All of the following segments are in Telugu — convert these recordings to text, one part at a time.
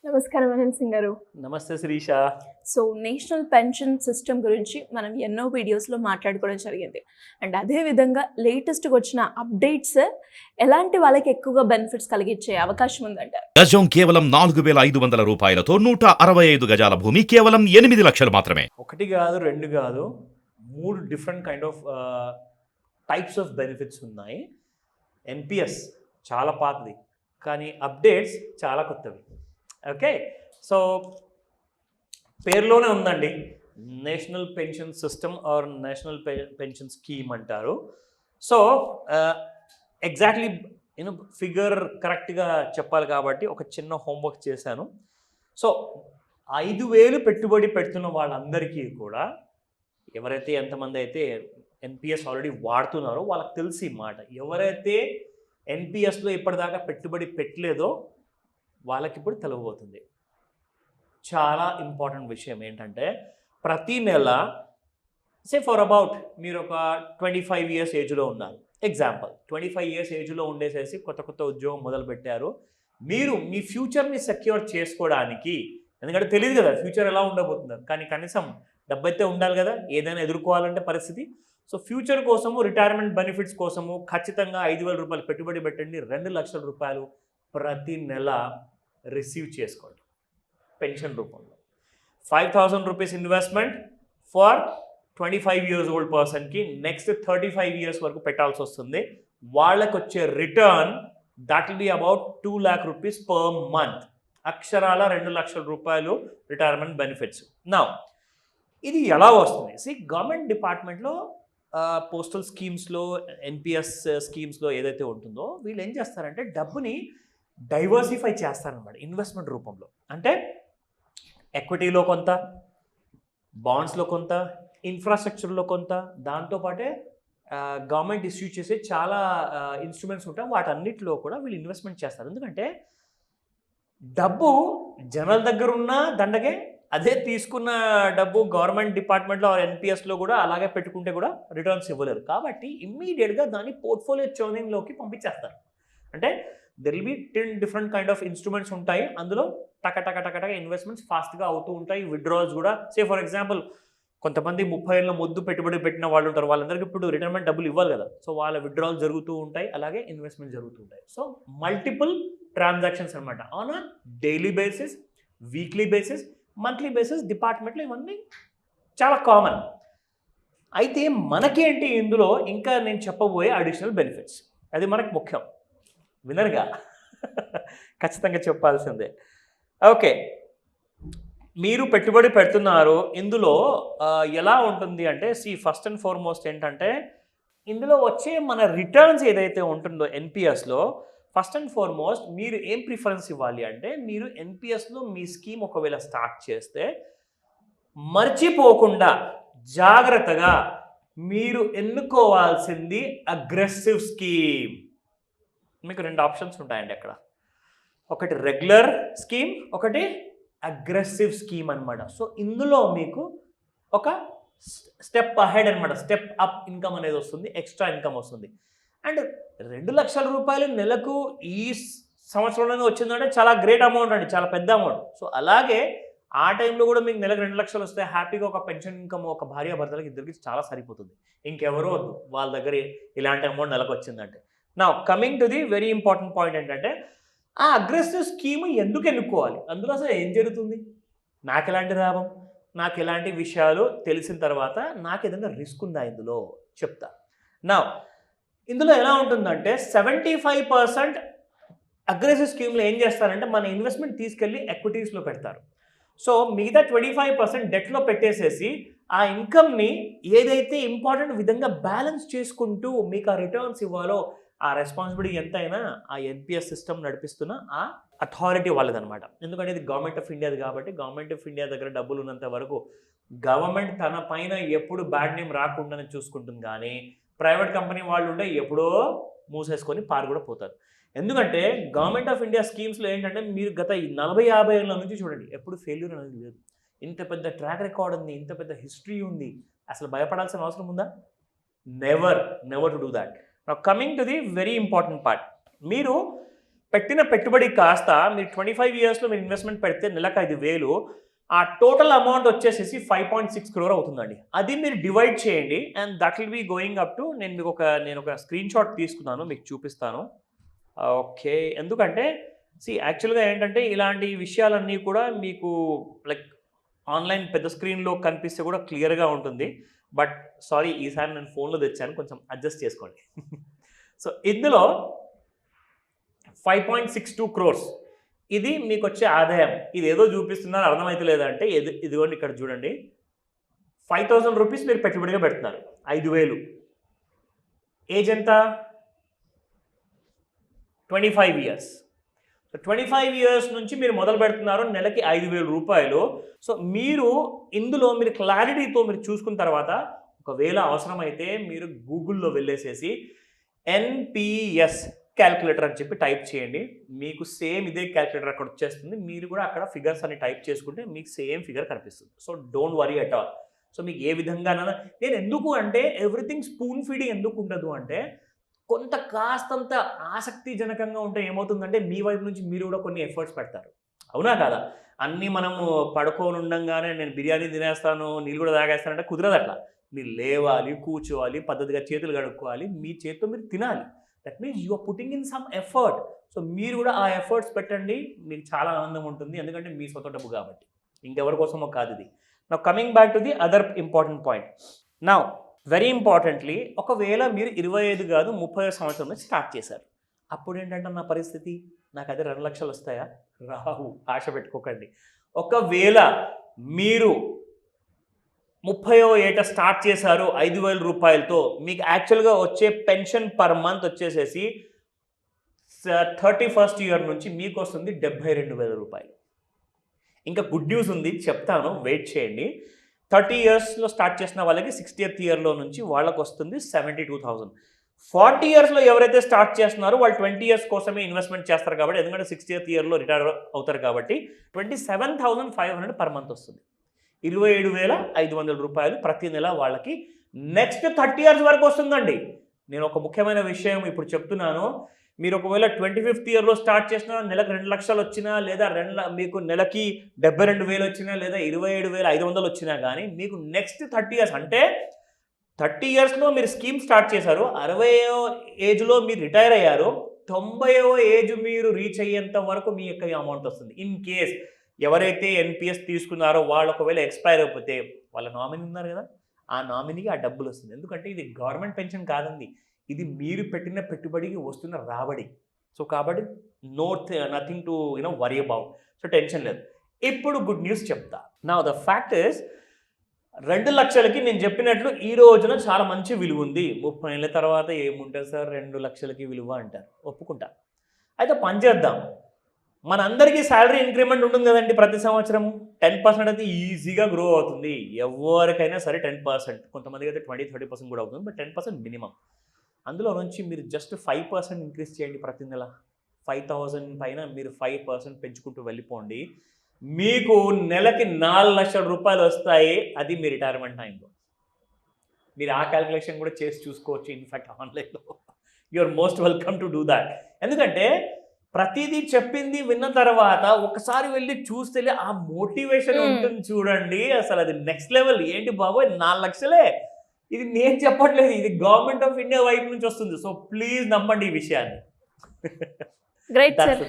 నమస్కారం అనంత్ సింగ్ గారు. నమస్తే Sirisha. So national pension system గురించి మనం ఎన్నో వీడియోస్లో మాట్లాడుకోవడం జరిగింది. అండ్ అదే విధంగా లేటెస్ట్గా వచ్చిన అప్డేట్స్ ఎలాంటి వాళ్ళకి ఎక్కువగా బెనిఫిట్స్ కలిగించే అవకాశం ఉందంటారు? గజం కేవలం 4,500 రూపాయలతో 165 గజాల భూమి కేవలం 8 లక్షలు మాత్రమే. ఒకటి కాదు, రెండు కాదు, 3 different kind of types of benefits ఉన్నాయి. ఎన్పిఎస్ చాలా పాతది, కానీ అప్డేట్స్ చాలా కొత్తవి. ఓకే, సో పేరులోనే ఉందండి, national pension system or national pension scheme అంటారు. సో ఎగ్జాక్ట్లీ ఫిగర్ కరెక్ట్గా చెప్పాలి కాబట్టి ఒక చిన్న హోంవర్క్ చేశాను. సో 5,000 పెట్టుబడి పెడుతున్న వాళ్ళందరికీ కూడా, ఎవరైతే ఎంతమంది అయితే ఎన్పిఎస్ ఆల్రెడీ వాడుతున్నారో వాళ్ళకి తెలిసి మాట, ఎవరైతే ఎన్పిఎస్లో ఇప్పటిదాకా పెట్టుబడి పెట్టలేదో వాళ్ళకి ఇప్పుడు తెలవబోతుంది. చాలా ఇంపార్టెంట్ విషయం ఏంటంటే, ప్రతి నెల ఫర్ అబౌట్ మీరు ఒక 25 ఇయర్స్ ఏజ్లో ఉన్నారు, ఎగ్జాంపుల్ 25 ఇయర్స్ ఏజ్లో ఉండేసేసి కొత్త ఉద్యోగం మొదలుపెట్టారు. మీరు మీ ఫ్యూచర్ని సెక్యూర్ చేసుకోవడానికి, ఎందుకంటే తెలియదు కదా ఫ్యూచర్ ఎలా ఉండబోతుందో, కానీ కనీసం డబ్బు అయితే ఉండాలి కదా ఏదైనా ఎదుర్కోవాలంటే పరిస్థితి. సో ఫ్యూచర్ కోసము, రిటైర్మెంట్ బెనిఫిట్స్ కోసము ఖచ్చితంగా 5,000 రూపాయలు పెట్టుబడి పెట్టండి. 2 లక్షల రూపాయలు ప్రతి నెల రిసీవ్ చేసుకోండి పెన్షన్ రూపంలో. 5,000 rupees investment for 25 years old పర్సన్కి నెక్స్ట్ 35 ఇయర్స్ వరకు పెట్టాల్సి వస్తుంది. వాళ్ళకు వచ్చే return that will be about 2 lakh rupees per month. అక్షరాల 2 లక్షల రూపాయలు రిటైర్మెంట్ బెనిఫిట్స్. నా ఇది ఎలా వస్తుంది? గవర్నమెంట్ డిపార్ట్మెంట్లో పోస్టల్ స్కీమ్స్లో, ఎన్పిఎస్ స్కీమ్స్లో ఏదైతే ఉంటుందో వీళ్ళు ఏం చేస్తారంటే డబ్బుని డైవర్సిఫై చేస్తారనమాట ఇన్వెస్ట్మెంట్ రూపంలో. అంటే ఎక్విటీలో కొంత, బాండ్స్లో కొంత, ఇన్ఫ్రాస్ట్రక్చర్లో కొంత, దాంతోపాటే గవర్నమెంట్ ఇష్యూ చేసే చాలా ఇన్స్ట్రుమెంట్స్ ఉంటాయి, వాటన్నిటిలో కూడా వీళ్ళు ఇన్వెస్ట్మెంట్ చేస్తారు. ఎందుకంటే డబ్బు జనాల దగ్గర ఉన్న దండగే, అదే తీసుకున్న డబ్బు గవర్నమెంట్ డిపార్ట్మెంట్లో ఎన్పిఎస్లో కూడా అలాగే పెట్టుకుంటే కూడా రిటర్న్స్ ఇవ్వలేరు. కాబట్టి ఇమ్మీడియట్గా దాన్ని పోర్ట్ఫోలియో చర్నింగ్లోకి పంపించేస్తారు. అంటే there will be 10 different kind of instruments ఉంటాయి, అందులో టక ఇన్వెస్ట్మెంట్స్ ఫాస్ట్గా అవుతూ ఉంటాయి. విత్డ్రాల్స్ కూడా ఫర్ ఎగ్జాంపుల్ కొంతమంది 30 ఏళ్ళ ముద్దు పెట్టుబడి పెట్టిన వాళ్ళు ఉంటారు, వాళ్ళందరికీ ఇప్పుడు రిటైర్మెంట్ డబ్బులు ఇవ్వాలి కదా, సో వాళ్ళ విత్డ్రాల్స్ జరుగుతూ ఉంటాయి, అలాగే ఇన్వెస్ట్మెంట్ జరుగుతూ ఉంటాయి. సో మల్టిపుల్ ట్రాన్సాక్షన్స్ అనమాట, on a daily basis, weekly basis, monthly basis డిపార్ట్మెంట్లో ఇవన్నీ చాలా కామన్. అయితే మనకేంటి ఇందులో ఇంకా నేను చెప్పబోయే అడిషనల్ బెనిఫిట్స్, అది మనకు ముఖ్యం. వినరుగా ఖచ్చితంగా చెప్పాల్సిందే. ఓకే, మీరు పెట్టుబడి పెడుతున్నారు, ఇందులో ఎలా ఉంటుంది అంటే ఫస్ట్ అండ్ ఫార్మోస్ట్ ఏంటంటే, ఇందులో వచ్చే మన రిటర్న్స్ ఏదైతే ఉంటుందో ఎన్పిఎస్లో, ఫస్ట్ అండ్ ఫార్మోస్ట్ మీరు ఏం ప్రిఫరెన్స్ ఇవ్వాలి అంటే, మీరు ఎన్పిఎస్లో మీ స్కీమ్ ఒకవేళ స్టార్ట్ చేస్తే మర్చిపోకుండా జాగ్రత్తగా మీరు ఎన్నుకోవాల్సింది అగ్రెసివ్ స్కీమ్. మీకు 2 ఆప్షన్స్ ఉంటాయండి అక్కడ, ఒకటి రెగ్యులర్ స్కీమ్, ఒకటి అగ్రెసివ్ స్కీమ్ అనమాట. సో ఇందులో మీకు ఒక స్టెప్ అహెడ్ అనమాట, స్టెప్ అప్ ఇన్కమ్ అనేది వస్తుంది, ఎక్స్ట్రా ఇన్కమ్ వస్తుంది. అండ్ 2 లక్షల రూపాయలు నెలకు ఈ సంవత్సరంలోనే వచ్చిందంటే చాలా గ్రేట్ అమౌంట్ అండి, చాలా పెద్ద అమౌంట్. సో అలాగే ఆ టైంలో కూడా మీకు నెలకు 2 లక్షలు వస్తే హ్యాపీగా ఒక పెన్షన్ ఇన్కమ్ ఒక భార్యాభర్తలకు ఇద్దరికి చాలా సరిపోతుంది. ఇంకెవరో వద్దు వాళ్ళ దగ్గర ఇలాంటి అమౌంట్ నెలకు వచ్చిందంటే. నా coming to the very important point ఏంటంటే, ఆ అగ్రెసివ్ స్కీమ్ ఎందుకు ఎన్నుకోవాలి, అందులో అసలు ఏం జరుగుతుంది, నాకు ఎలాంటి లాభం, నాకు ఎలాంటి విషయాలు తెలిసిన తర్వాత నాకు ఏదైనా రిస్క్ ఉందా ఇందులో చెప్తా. నా ఇందులో ఎలా ఉంటుందంటే 75% అగ్రెసివ్ స్కీమ్లో ఏం చేస్తారంటే మన ఇన్వెస్ట్మెంట్ తీసుకెళ్ళి ఎక్విటీస్లో పెడతారు. సో మిగతా 25% డెట్లో పెట్టేసేసి ఆ ఇన్కమ్ని ఏదైతే ఇంపార్టెంట్ విధంగా బ్యాలెన్స్ చేసుకుంటూ మీకు ఆ రిటర్న్స్ ఇవ్వాలో ఆ రెస్పాన్సిబిలిటీ ఎంతైనా ఆ ఎన్పిఎస్ సిస్టమ్ నడిపిస్తున్న ఆ అథారిటీ వాళ్ళదనమాట. ఎందుకంటే ఇది గవర్నమెంట్ ఆఫ్ ఇండియాది కాబట్టి, గవర్నమెంట్ ఆఫ్ ఇండియా దగ్గర డబ్బులు ఉన్నంత వరకు గవర్నమెంట్ తన పైన ఎప్పుడు బ్యాడ్ నేమ్ రాకుండానే చూసుకుంటుంది, కానీ ప్రైవేట్ కంపెనీ వాళ్ళు ఉంటే ఎప్పుడో మూసేసుకొని పారు కూడా పోతారు. ఎందుకంటే గవర్నమెంట్ ఆఫ్ ఇండియా స్కీమ్స్లో ఏంటంటే, మీరు గత 40-50 ఏళ్ళ నుంచి చూడండి, ఎప్పుడు ఫెయిల్యూర్ అనేది లేదు. ఇంత పెద్ద ట్రాక్ రికార్డ్ ఉంది, ఇంత పెద్ద హిస్టరీ ఉంది, అసలు భయపడాల్సిన అవసరం ఉందా? Never to do that. Now coming to the very important part, మీరు పెట్టిన పెట్టుబడి కాస్త మీరు 25 ఇయర్స్లో మీరు ఇన్వెస్ట్మెంట్ పెడితే నెలకు 5,000, ఆ టోటల్ అమౌంట్ వచ్చేసేసి 5.6 crore అవుతుందండి. అది మీరు డివైడ్ చేయండి and that will be going up to, నేను ఒక స్క్రీన్ షాట్ తీసుకున్నాను, మీకు చూపిస్తాను. ఓకే, ఎందుకంటే యాక్చువల్గా ఏంటంటే ఇలాంటి విషయాలన్నీ కూడా మీకు లైక్ ఆన్లైన్ పెద్ద స్క్రీన్లో కనిపిస్తే కూడా క్లియర్గా ఉంటుంది. బట్ సారీ, ఈసారి నేను ఫోన్లో తెచ్చాను, కొంచెం అడ్జస్ట్ చేసుకోండి. సో ఇందులో 5.62 crores ఇది మీకు వచ్చే ఆదాయం. ఇది ఏదో చూపిస్తున్నారు, అర్థమైతే లేదంటే ఇదిగోండి ఇక్కడ చూడండి, 5,000 రూపీస్ మీరు పెట్టుబడిగా పెడుతున్నారు, 5,000. ఏజ్ ఎంత? 25 ఇయర్స్. 25 ఇయర్స్ నుంచి మీరు మొదలు పెడుతున్నారు, నెలకి 5,000 రూపాయలు. సో మీరు ఇందులో మీరు క్లారిటీతో మీరు చూసుకున్న తర్వాత ఒకవేళ అవసరమైతే మీరు గూగుల్లో వెళ్ళేసేసి NPS క్యాల్కులేటర్ అని చెప్పి టైప్ చేయండి, మీకు సేమ్ ఇదే క్యాల్కులేటర్ అక్కడ వచ్చేస్తుంది. మీరు కూడా అక్కడ ఫిగర్స్ అని టైప్ చేసుకుంటే మీకు సేమ్ ఫిగర్ కనిపిస్తుంది. So don't worry at all. So మీకు ఏ విధంగానైనా నేను ఎందుకు అంటే ఎవ్రీథింగ్ స్పూన్ ఫీడింగ్ ఎందుకు ఉండదు అంటే, కొంత కాస్తంత ఆసక్తిజనకంగా ఉంటే ఏమవుతుందంటే మీ వైపు నుంచి మీరు కూడా కొన్ని ఎఫర్ట్స్ పెడతారు, అవునా కాదా? అన్నీ మనము పడుకొని ఉండంగానే నేను బిర్యానీ తినేస్తాను, నీళ్ళు కూడా తాగేస్తానంటే కుదరదు. అట్లా మీరు లేవాలి, కూర్చోవాలి, పద్ధతిగా చేతులు కడుక్కోవాలి, మీ చేతితో మీరు తినాలి. That means you are putting in some effort. So మీరు కూడా ఆ ఎఫర్ట్స్ పెట్టండి, మీకు చాలా ఆనందం ఉంటుంది, ఎందుకంటే మీ సొంత డబ్బు కాబట్టి, ఇంకెవరి కోసమో కాదు ఇది. Now coming back to the other important point. Now very importantly, ఒకవేళ మీరు 25 కాదు 30 సంవత్సరం నుంచి స్టార్ట్ చేశారు, అప్పుడు ఏంటంటే నా పరిస్థితి, నాకు అదే 2 లక్షలు వస్తాయా? రావు, ఆశ పెట్టుకోకండి. ఒకవేళ మీరు 30వ ఏట స్టార్ట్ చేశారు 5,000 రూపాయలతో, మీకు యాక్చువల్గా వచ్చే పెన్షన్ పర్ మంత్ వచ్చేసేసి 31st ఇయర్ నుంచి మీకు వస్తుంది 72,000 రూపాయలు. ఇంకా గుడ్ న్యూస్ ఉంది, చెప్తాను, వెయిట్ చేయండి. 30 ఇయర్స్లో స్టార్ట్ చేసిన వాళ్ళకి 60th ఇయర్లో నుంచి వాళ్ళకు వస్తుంది 72,000. 40 ఇయర్స్లో ఎవరైతే స్టార్ట్ చేస్తున్నారో వాళ్ళు 20 ఇయర్స్ కోసమే ఇన్వెస్ట్మెంట్ చేస్తారు కాబట్టి, ఎందుకంటే 60th ఇయర్లో రిటైర్ అవుతారు కాబట్టి 27,500 పర్ మంత్ వస్తుంది. 27,500 రూపాయలు ప్రతి నెల వాళ్ళకి నెక్స్ట్ 30 ఇయర్స్ వరకు వస్తుందండి. నేను ఒక ముఖ్యమైన విషయం ఇప్పుడు చెప్తున్నాను, మీరు ఒకవేళ 25th ఇయర్లో స్టార్ట్ చేసినా నెలకు 2 లక్షలు వచ్చినా, లేదా మీకు నెలకి 72,000 వచ్చినా, లేదా 27,500 వచ్చినా కానీ మీకు నెక్స్ట్ 30 ఇయర్స్ అంటే 30 ఇయర్స్లో మీరు స్కీమ్ స్టార్ట్ చేశారు, 60వ ఏజ్లో మీరు రిటైర్ అయ్యారు, 90వ ఏజ్ మీరు రీచ్ అయ్యేంత వరకు మీ యొక్క అమౌంట్ వస్తుంది. ఇన్ కేస్ ఎవరైతే NPS తీసుకున్నారో వాళ్ళు ఒకవేళ ఎక్స్పైర్ అయిపోతే వాళ్ళ నామినీ ఉన్నారు కదా, ఆ నామినీకి ఆ డబ్బులు వస్తుంది. ఎందుకంటే ఇది గవర్నమెంట్ పెన్షన్ కాదండి, ఇది మీరు పెట్టిన పెట్టుబడికి వస్తున్న రాబడి. సో కాబట్టి nothing to worry about. So tension లేదు. ఇప్పుడు గుడ్ న్యూస్ చెప్తా. నౌ ద ఫ్యాక్ట్ ఇస్, 2 లక్షలకి నేను చెప్పినట్లు ఈ రోజున చాలా మంచి విలువ ఉంది. 30 ఏళ్ళ తర్వాత ఏముంటుంది సార్ 2 లక్షలకి విలువ అంటారు, ఒప్పుకుంటా. అయితే పని చేద్దాం, మనందరికీ శాలరీ ఇంక్రిమెంట్ ఉంటుంది కదండి ప్రతి సంవత్సరం. 10% అయితే ఈజీగా గ్రో అవుతుంది, ఎవరికైనా సరే 10%, కొంతమందికి అయితే 20-30% కూడా అవుతుంది, బట్ 10% మినిమం. అందులో నుంచి మీరు జస్ట్ 5% ఇంక్రీజ్ చేయండి ప్రతి నెల. 5,000 పైన మీరు 5% పెంచుకుంటూ వెళ్ళిపోండి, మీకు నెలకి 4 లక్షల రూపాయలు వస్తాయి. అది మీ రిటైర్మెంట్ టైంలో. మీరు ఆ క్యాలిక్యులేషన్ కూడా చేసి చూసుకోవచ్చు, ఇన్ఫ్యాక్ట్ ఆన్లైన్లో. You are most welcome to do that. ఎందుకంటే ప్రతిదీ చెప్పింది విన్న తర్వాత ఒకసారి వెళ్ళి చూస్తే ఆ మోటివేషన్ ఉంటుంది చూడండి, అసలు అది నెక్స్ట్ లెవెల్. ఏంటి బాబోయ్ 4 లక్షలే, ఇది నేను చెప్పట్లేదు, ఇది గవర్నమెంట్ ఆఫ్ ఇండియా వైపు నుంచి వస్తుంది. సో ప్లీజ్ నమ్మండి ఈ విషయాన్ని. Great sir.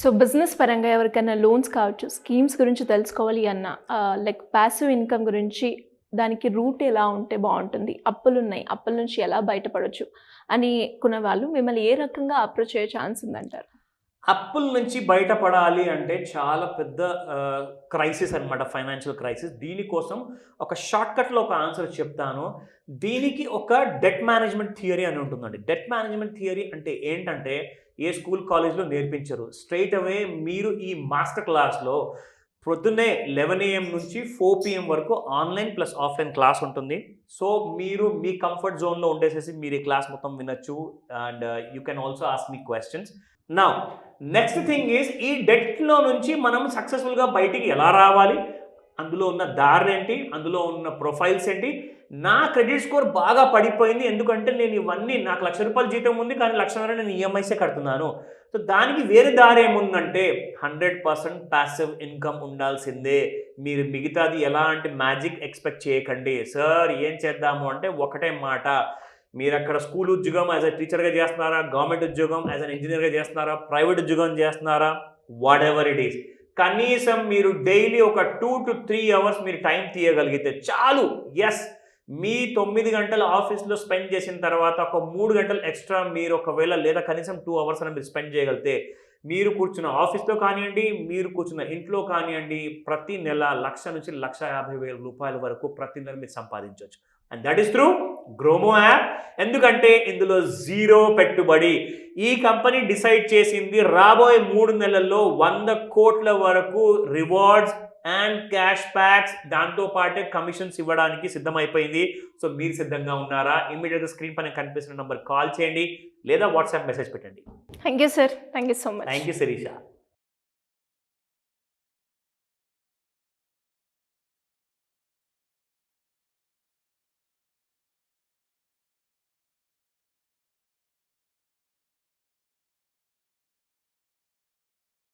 సో బిజినెస్ పరంగా ఎవరికైనా లోన్స్ కావచ్చు, స్కీమ్స్ గురించి తెలుసుకోవాలి అన్న, లైక్ ప్యాసివ్ ఇన్కమ్ గురించి, దానికి రూట్ ఎలా ఉంటే బాగుంటుంది, అప్పులు ఉన్నాయి, అప్పుల నుంచి ఎలా బయటపడవచ్చు అని కొన్న వాళ్ళు మిమ్మల్ని ఏ రకంగా అప్రోచ్ అయ్యే ఛాన్స్ ఉందంటారు? అప్పుల నుంచి బయటపడాలి అంటే చాలా పెద్ద క్రైసిస్ అనమాట, ఫైనాన్షియల్ క్రైసిస్. దీనికోసం ఒక షార్ట్కట్లో ఒక ఆన్సర్ చెప్తాను. దీనికి ఒక డెట్ మేనేజ్మెంట్ థియరీ అని ఉంటుందండి. డెట్ మేనేజ్మెంట్ థియరీ అంటే ఏంటంటే, ఏ స్కూల్ కాలేజ్లో నేర్పించరు, స్ట్రైట్ అవే మీరు ఈ మాస్టర్ క్లాస్లో పొద్దున్నే 11 AM నుంచి 4 PM వరకు ఆన్లైన్ ప్లస్ ఆఫ్లైన్ క్లాస్ ఉంటుంది. సో మీరు మీ కంఫర్ట్ జోన్లో ఉండేసేసి మీరు ఈ క్లాస్ మొత్తం వినొచ్చు, and you can also ask me questions. నా నెక్స్ట్ థింగ్ ఈజ్, ఈ డెట్లో నుంచి మనం సక్సెస్ఫుల్గా బయటికి ఎలా రావాలి, అందులో ఉన్న దారులు ఏంటి, అందులో ఉన్న ప్రొఫైల్స్ ఏంటి, నా క్రెడిట్ స్కోర్ బాగా పడిపోయింది, ఎందుకంటే నేను ఇవన్నీ నాకు ₹1,00,000 జీతం ఉంది కానీ ₹1,00,000 నేను ఈఎంఐసే కడుతున్నాను. సో దానికి వేరే దారి ఏముందంటే 100% ప్యాసివ్ ఇన్కమ్ ఉండాల్సిందే. మీరు మిగతాది ఎలాంటి మ్యాజిక్ ఎక్స్పెక్ట్ చేయకండి. సార్ ఏం చేద్దాము అంటే ఒకటే మాట, మీరు అక్కడ స్కూల్ ఉద్యోగం యాజ్ అ టీచర్గా చేస్తున్నారా, గవర్నమెంట్ ఉద్యోగం యాజ్ అన్ ఇంజనీర్గా చేస్తున్నారా, ప్రైవేట్ ఉద్యోగం చేస్తున్నారా, వాట్ ఎవర్ ఇట్ ఈస్, కనీసం మీరు డైలీ ఒక 2 to 3 అవర్స్ మీరు టైం తీయగలిగితే చాలు. ఎస్, మీ 9 గంటల ఆఫీస్లో స్పెండ్ చేసిన తర్వాత ఒక 3 గంటలు ఎక్స్ట్రా మీరు ఒకవేళ లేదా కనీసం 2 అవర్స్ అని మీరు స్పెండ్ చేయగలిగితే, మీరు కూర్చున్న ఆఫీస్లో కానివ్వండి, మీరు కూర్చున్న ఇంట్లో కానివ్వండి, ప్రతి నెల 1,00,000 నుంచి ₹1,50,000 వరకు ప్రతి నెల మీరు సంపాదించవచ్చు. And that is through Gromor app. ఎందుకంటే ఇందులో జీరో పెట్టుబడి. ఈ కంపెనీ డిసైడ్ చేసింది రాబోయే 3 నెలల్లో 100 కోట్ల వరకు రివార్డ్స్ అండ్ క్యాష్ బ్యాక్స్, దాంతో పాటే కమిషన్స్ ఇవ్వడానికి సిద్ధమైపోయింది. సో మీరు సిద్ధంగా ఉన్నారా? ఇమ్మీడియట్గా స్క్రీన్ పైన కనిపిస్తున్న నంబర్ కాల్ చేయండి లేదా వాట్సాప్ మెసేజ్ పెట్టండి. Thank you sir, thank you so much. Thank you Sirisha.